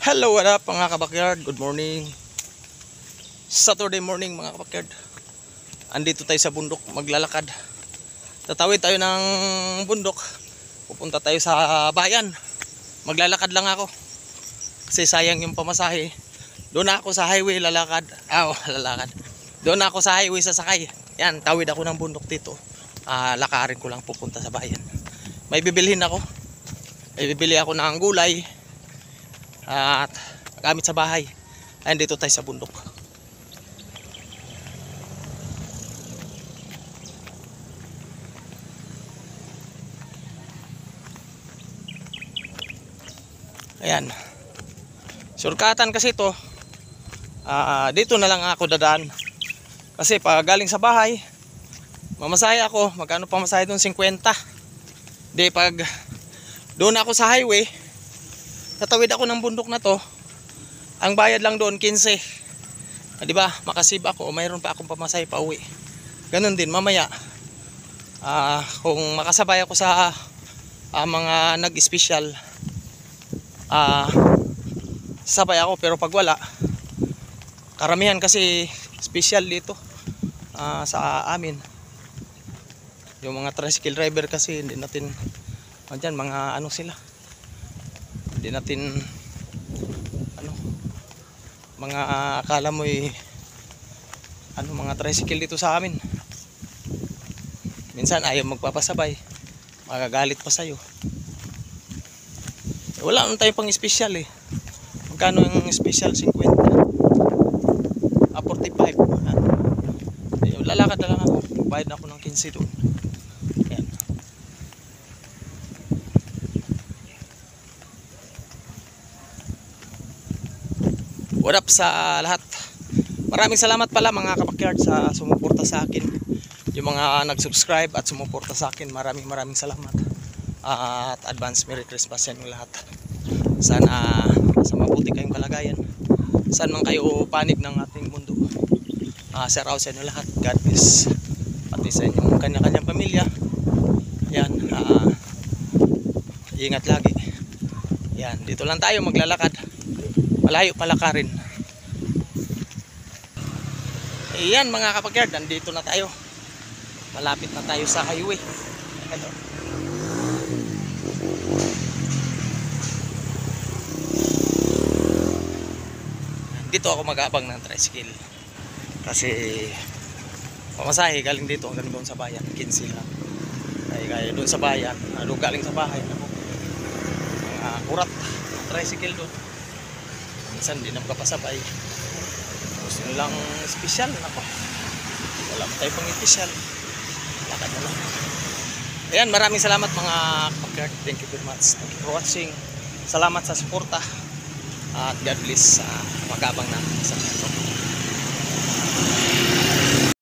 Hello, what up mga kabakyard? Good morning. Saturday morning mga kabakyard. Andito tayo sa bundok, maglalakad. Tatawid tayo ng bundok. Pupunta tayo sa bayan. Maglalakad lang ako. Kasi sayang yung pamasahe. Doon ako sa highway lalakad. Lalakad. Doon ako sa highway sasakay. Yan, tawid ako ng bundok dito. Lakarin ko lang pupunta sa bayan. May bibilhin ako. May bibili ako ng gulay. At gamit sa bahay. Ayun, dito tayo sa bundok. Ayan. Surkatan kasi ito. Dito na lang ako dadaan. Kasi pag galing sa bahay, mamasahe ako. Magkano pamasahe doon? 50. Di pag doon ako sa highway, tatawid ako ng bundok na to, ang bayad lang doon 15. Di ba? Makasib ako, mayroon pa akong pamasahe pa uwi. Ganun din mamaya. Kung makasabay ako sa mga nag-special, sabay ako. Pero pag wala, karamihan kasi special dito sa amin. Yung mga tricycle driver kasi hindi natin dyan, mga ano sila, hindi natin mga akala mo mga tricycle dito sa amin. Minsan ayaw magpapasabay, magagalit pa sa'yo. Wala naman tayo pang special Magkano yung special? 50, 45. Lalakad na lang ako, bayad na ako ng 15 doon. Ayan. What up sa lahat? Maraming salamat pala mga kabakyard sa sumuporta sa akin. Yung mga nag-subscribe at sumuporta sa akin, maraming salamat. At advance Merry Christmas sa inyo lahat. Sana sa mabuti kayong kalagayan. Saan man kayo panig ng ating mundo. Shout out sa inyo lahat. God bless. Pati sa inyong kanya-kanyang pamilya. Yan. Ingat lagi. Yan. Dito lang tayo maglalakad. Malayo palakarin. Ayan mga kapakyard, nandito na tayo. Malapit na tayo sa highway. Ito. Dito ako mag-aabang ng tricycle. Kasi pamasahe galing dito hanggang doon sa bayan, 15 lang. Kaya doon sa bayan, galing sa bahay, mga kurat, tricycle doon. Minsan di na magpapasabay. Gusto nyo lang special, nako. Wala mo tayo pang special. Lakad na lang. Ayan, maraming salamat mga kapakyard. Thank you very much. Thank you for watching. Salamat sa suporta. At God bless. Mag-abang na sa